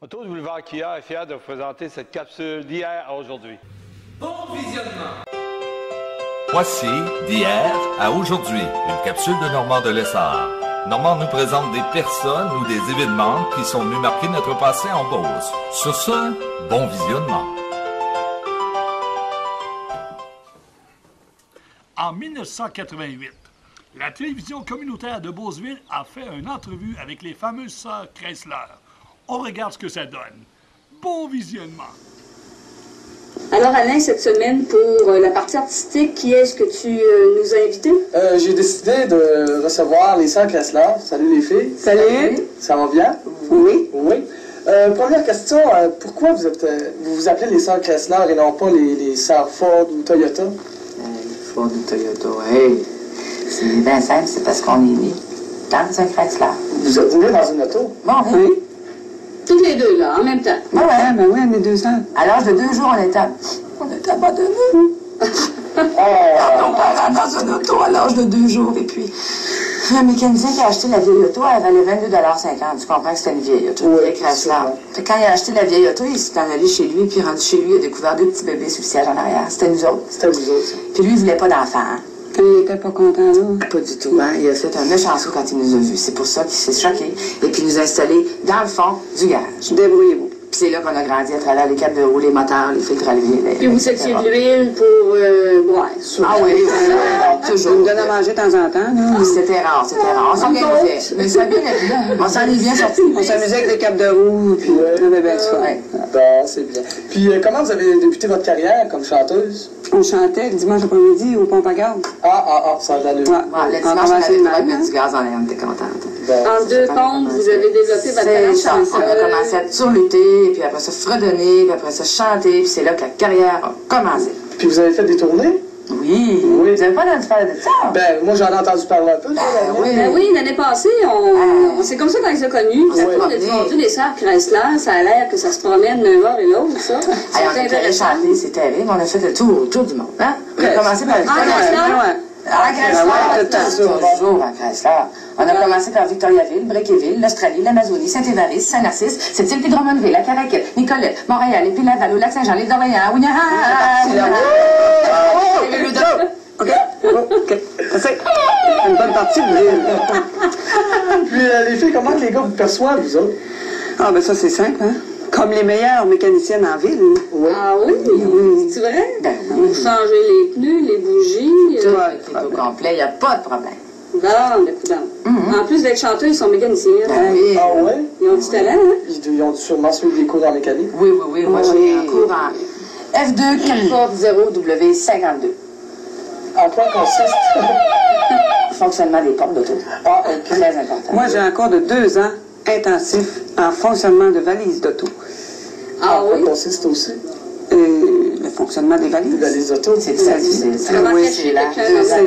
Auto du boulevard Kia est fier de vous présenter cette capsule d'hier à aujourd'hui. Bon visionnement! Voici d'hier à aujourd'hui, une capsule de Normand de Lessard. Normand nous présente des personnes ou des événements qui sont venus marquer notre passé en Beauce. Sur ce, bon visionnement. En 1988, la télévision communautaire de Beauceville a fait une entrevue avec les fameuses sœurs Chrysler. On regarde ce que ça donne. Bon visionnement. Alors Alain, cette semaine, pour la partie artistique, qui est-ce que tu nous as invités? J'ai décidé de recevoir les sœurs Chrysler. Salut les filles. Salut. Ça va bien? Oui. Oui. Première question, pourquoi vous vous appelez les sœurs Chrysler et non pas les sœurs Ford ou Toyota? Ford ou Toyota, hey. C'est bien simple, c'est parce qu'on est nés dans un Chrysler. Vous êtes nés dans une auto? Bon, Oui. Toutes les deux, là, en même temps. Ben ouais. Ben oui, on est deux sœurs. À l'âge de 2 jours, on était abandonnés. Nos parents dans une auto à l'âge de 2 jours. Et puis, le mécanicien qui a acheté la vieille auto, elle valait 22,50 $. Tu comprends que c'était une vieille auto, une vieille Chrysler. Fait que quand il a acheté la vieille auto, il s'est en allé chez lui, puis rendu chez lui, il a découvert 2 petits bébés sur le siège en arrière. C'était nous autres. C'était vous autres. Puis lui, il voulait pas d'enfants. Hein. Il était pas content, là. Pas du tout, hein. Il a fait un méchant saut quand il nous a vus. C'est pour ça qu'il s'est choqué. Et puis il nous a installés dans le fond du garage. Débrouillez-vous. Puis c'est là qu'on a grandi à travers les câbles de roue, les moteurs, les filtres à l'huile. Puis vous étiez de l'huile pour boire. Ah oui, toujours. On me donne à manger de temps en temps, là. C'était rare, c'était rare. On s'organisait. Mais ça bien bien. On s'en est bien sorti. On s'amusait avec des câbles de roue, puis on avait bien ça. Bon, c'est bien. Puis comment vous avez débuté votre carrière comme chanteuse? On chantait le dimanche après-midi au pompe à gaz. Ça a de l'allure. Le dimanche, on avait le droit de mettre du gaz en l'air, on était contente. En 2 comptes, vous avez développé votre talent chanson. On a commencé à turluter, puis après ça fredonner, puis après ça chanter, puis c'est là que la carrière a commencé. Puis vous avez fait des tournées? Oui. Vous n'avez pas entendu parler de ça? Ben, moi j'en ai entendu parler un peu. Ben oui, l'année passée, c'est comme ça qu'on les a connus. On a vendu les sœurs Chrysler, ça a l'air que ça se promène d'un bord et l'autre, ça. On est allé chanter, c'est terrible. On a fait le tour du monde. Hein? On a commencé par toujours à Chrysler. On a commencé par Victoriaville, Brequeville, l'Australie, l'Amazonie, Saint-Évariste, Saint-Narcisse, Sept-Îles, puis Drummondville, la Caraquette, Nicolette, Montréal, et puis Laval, au Lac-Saint-Jean, l'île d'Orléans, OK. C'est une bonne partie de l'île. Puis les filles, comment les gars vous perçoivent, vous autres? Ah, ben ça, c'est simple, hein? Comme les meilleures mécaniciennes en ville. Oui. Ah oui? C'est vrai? Ben Vous changez les pneus, les bougies. Tout est au complet, il n'y a pas de problème. Bon, le coup d'âme. En plus d'être chanteux, ils sont mécaniciens. Oui. Ah ouais? Ils ont du talent, hein? Ils ont sûrement suivi des cours en mécanique. Oui. Moi, j'ai un cours en F2 440W52. En quoi consiste? Fonctionnement des portes d'auto. Ah, OK. Très important. Moi, j'ai un cours de 2 ans intensif en fonctionnement de valises d'auto. Ah oui? Ça consiste aussi? Le fonctionnement des valises. Les valises auto. C'est très difficile. C'est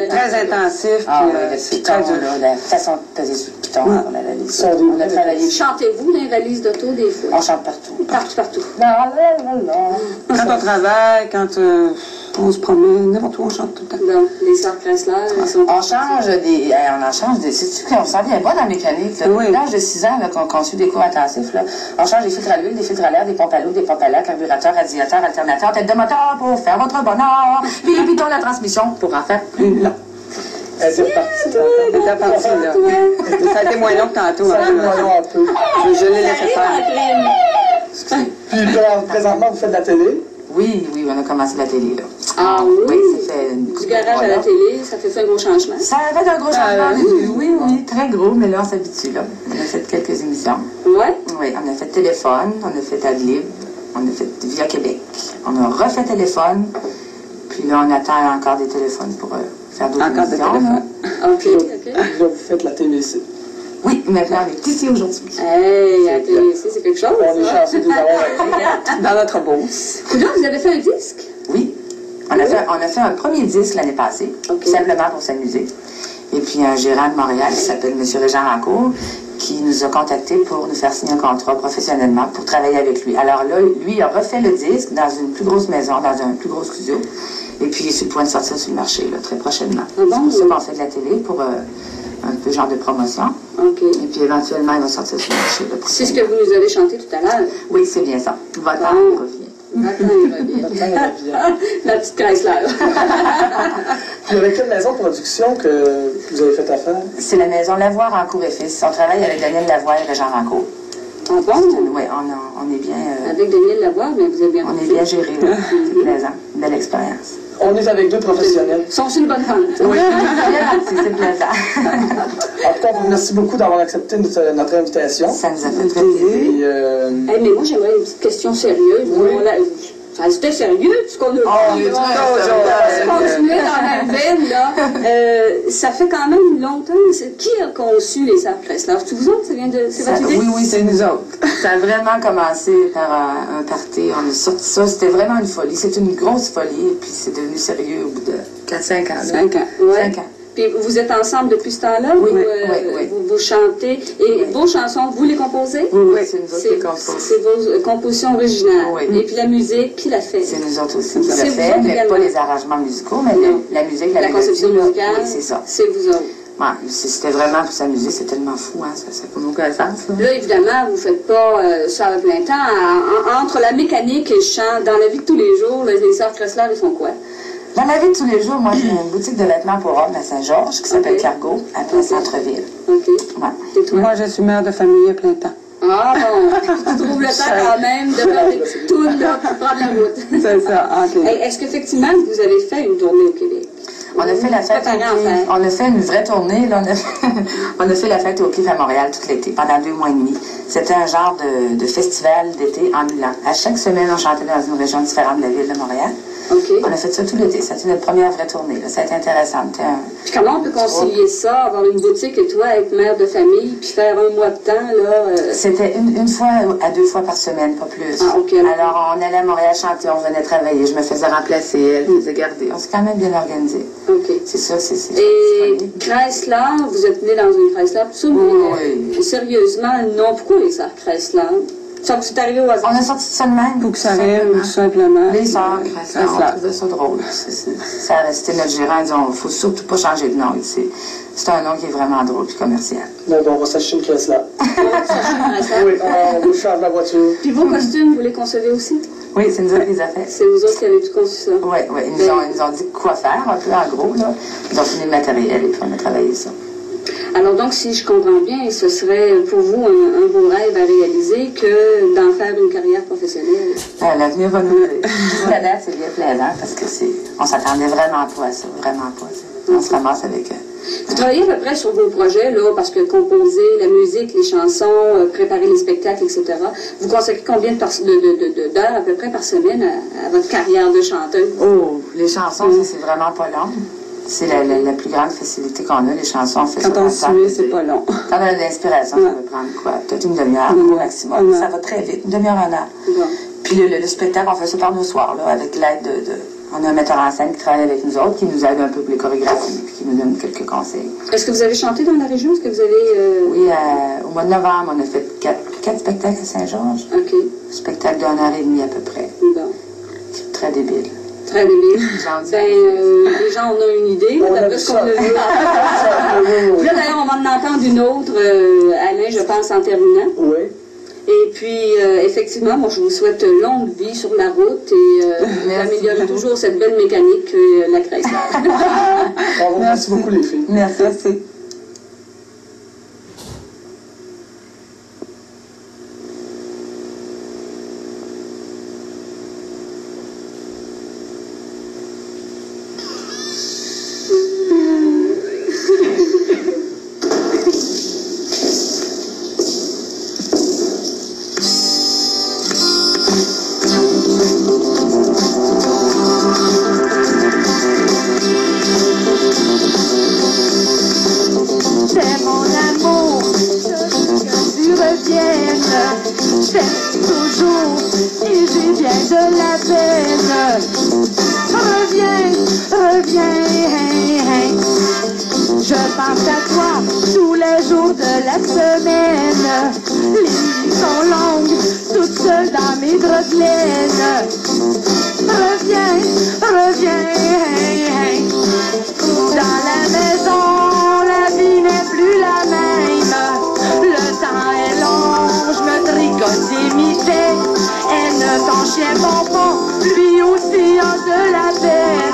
très intensif. Ah oui, le c'est piton, très dur. là, la façon de peser sur le piton pour la valise. On a travaillé. Chantez-vous les valises d'auto des fois? On chante partout. Partout. Non. Quand on travaille, quand on se promène, n'importe où, on chante tout le temps. Donc, les sœurs Chrysler, elles sont... On en change des... Sais-tu qu'on s'en vient pas dans la mécanique? Là. Oui. À l'âge de 6 ans, qu'on suit des cours intensifs, là, on change des filtres à l'huile, des filtres à l'air, des pompes à l'eau, des pompes à l'air, carburateur, radiateur, alternateur, tête de moteur pour faire votre bonheur, puis les pitons de la transmission pour en faire plus long. Elle est repartie. Elle était partie, là. Ça a été moins long que tantôt. Ça a été moins long un peu. Je l'ai laissé faire. Puis présentement, vous faites de la télé? Oui, on a commencé la télé, là. Ah oui? Ça fait une Du garage à la télé, ça fait un gros changement. Ça a fait un gros changement. Oui, très gros, mais là, on s'habitue, là. On a fait quelques émissions. Ouais? Oui, on a fait Téléphone, on a fait Adlib, on a fait Via Québec. On a refait Téléphone, puis là, on attend encore des téléphones pour faire d'autres émissions. Encore des téléphones. OK. Là, vous faites la TVC. Oui, maintenant, on est ici aujourd'hui. Hey, la TVC, c'est quelque chose, On est chanceux de vous avoir. Dans notre bourse. Coudonc, vous avez fait un disque? Oui. On a fait un premier disque l'année passée, simplement pour s'amuser. Et puis un gérant de Montréal qui s'appelle M. Régent Rancourt, qui nous a contactés pour nous faire signer un contrat professionnellement pour travailler avec lui. Alors là, lui, il a refait le disque dans une plus grosse maison, dans un plus gros studio. Et puis il est sur le point de sortir sur le marché, là, très prochainement. Ah bon? C'est pour ça qu'on fait de la télé, pour un peu genre de promotion. OK. Et puis éventuellement, il va sortir sur le marché. C'est ce que vous nous avez chanté tout à l'heure. Oui, c'est bien ça. Votre temps revient. Attends, il revient. La petite Chrysler. Puis avec quelle maison de production que vous avez fait affaire? C'est la maison Lavoie, Rancourt et Fils. On travaille avec Daniel Lavoie et Régent Rancourt. Ah bon? Oui, on est bien... Avec Daniel Lavoie, mais vous avez bien on est bien géré, là. C'est plaisant. Une belle expérience. On est avec deux professionnels. Ils sont sur une bonne pente. Oui, c'est plaisant. En tout cas, merci beaucoup d'avoir accepté notre invitation. Ça nous a fait très plaisir. Hey, mais moi, j'aimerais une petite question sérieuse. Oui. C'était sérieux, ce qu'on a Oh, continuer dans la veine, là. Ça fait quand même longtemps. Qui a conçu les Sœurs Chrysler? C'est vous autres? Ça vient de... C'est votre idée? Oui, c'est nous autres. Ça a vraiment commencé par un party. On a sorti ça. C'était vraiment une folie. C'est une grosse folie. Et puis c'est devenu sérieux au bout de 4-5 ans. 5 ans. Ouais. 5 ans. Puis vous êtes ensemble depuis ce temps-là? Oui, oui. Vous chantez. Et vos chansons, vous les composez? Oui, c'est nous autres qui les composons. C'est vos compositions originales. Oui. Et puis la musique, qui la fait? C'est nous autres aussi qui l'a C'est vous fait, autres mais également. pas les arrangements musicaux, mais la musique, La conception mélodie, musicale, oui, c'est ça. c'est vous autres. Ouais, c'était vraiment pour s'amuser, c'est tellement fou, hein, ça n'a aucun sens. Là, évidemment, vous ne faites pas ça à plein temps. Entre la mécanique et le chant, dans la vie de tous les jours, les Sœurs Chrysler, ils font quoi? Dans la vie de tous les jours, moi, j'ai une boutique de vêtements pour hommes à Saint-Georges qui s'appelle Cargo, à plein centre-ville. OK. Ouais. Et toi? Moi, je suis mère de famille à plein temps. Ah bon, tu trouves le temps quand même de faire des petites tounes là, pour prendre la route. C'est ça, ok. Est-ce qu'effectivement, vous avez fait une tournée au Québec? On a fait la fête au Cliff. On a fait une vraie tournée. Là, on a fait la fête au Cliff à Montréal tout l'été, pendant 2 mois et demi. C'était un genre de festival d'été en Milan. À chaque semaine, on chantait dans une région différente de la ville de Montréal. Okay. On a fait ça tout l'été. C'était notre première vraie tournée. Là. Ça a été intéressant. Puis comment on peut concilier ça, avoir une boutique et toi être mère de famille, puis faire un mois de temps, là? C'était une fois à 2 fois par semaine, pas plus. Ah, OK. Alors, on allait à Montréal chanter, on venait travailler. Je me faisais remplacer, elle faisait garder. On s'est quand même bien organisé. OK. C'est ça, c'est Et Chrysler, vous êtes né dans une Chrysler, tout ça, oui. Sérieusement, non. Pourquoi les Sœurs Chrysler? Ça vous est arrivé au hasard? On a sorti ça de même. Pour que ça rime, tout simplement. Les Sœurs Chrysler, on trouvait ça drôle. C'était notre gérant, il dit, il ne faut surtout pas changer de nom. C'est un nom qui est vraiment drôle et commercial. Bon, on va s'acheter une Chrysler. On va s'acheter une Chrysler. Oui, on vous charge la voiture. Puis vos costumes, vous les concevez aussi? Oui, c'est nous autres qui les a fait. C'est vous autres qui avez tout conçu ça? Oui, ils nous ont dit quoi faire, un peu en gros. Là. Ils ont fini le matériel et puis on a travaillé ça. Alors donc, si je comprends bien, ce serait pour vous un beau rêve à réaliser que d'en faire une carrière professionnelle. L'avenir va nous... Jusqu'à date, c'est bien plaisant parce que on s'attendait vraiment pas à ça, vraiment pas. On se ramasse avec... Vous travaillez à peu près sur vos projets, là, parce que composer la musique, les chansons, préparer les spectacles, etc. Vous consacrez combien d'heures à peu près par semaine à votre carrière de chanteuse? Oh, les chansons, ça, c'est vraiment pas long. C'est la plus grande facilité qu'on a, les chansons. On fait quand on se met, c'est pas long. Quand on a de l'inspiration, ça peut prendre quoi? Peut-être une demi-heure au maximum. Ça va très vite, une demi-heure, 1 heure. Bon. Puis le spectacle, on fait ça par nos soirs, là, avec l'aide de... On a un metteur en scène qui travaille avec nous autres, qui nous aide un peu pour les chorégraphies, puis qui nous donne quelques conseils. Est-ce que vous avez chanté dans la région? Est-ce que vous avez... Oui, au mois de novembre, on a fait 4 spectacles à Saint-Georges. OK. Un spectacle d'1 heure et demie à peu près. Bon. C'est très débile. Très débile. Les gens, on a une idée, d'après ce qu'on a vu. Là, d'ailleurs, on va en entendre une autre, Alain, je pense, en terminant. Oui. Et puis, effectivement, moi, je vous souhaite longue vie sur la route et d'améliorer toujours cette belle mécanique que la Chrysler. Merci beaucoup, les filles. Merci. C'est mon amour, je veux que tu reviennes. J'aime toujours et j'ai bien de la peine. Reviens, je pense à toi tous les jours de la semaine. Les nuits sont longues, toute seule dans mes draps de laine. Reviens, dans la maison, la vie n'est plus chien bonbon, lui aussi a de la peine.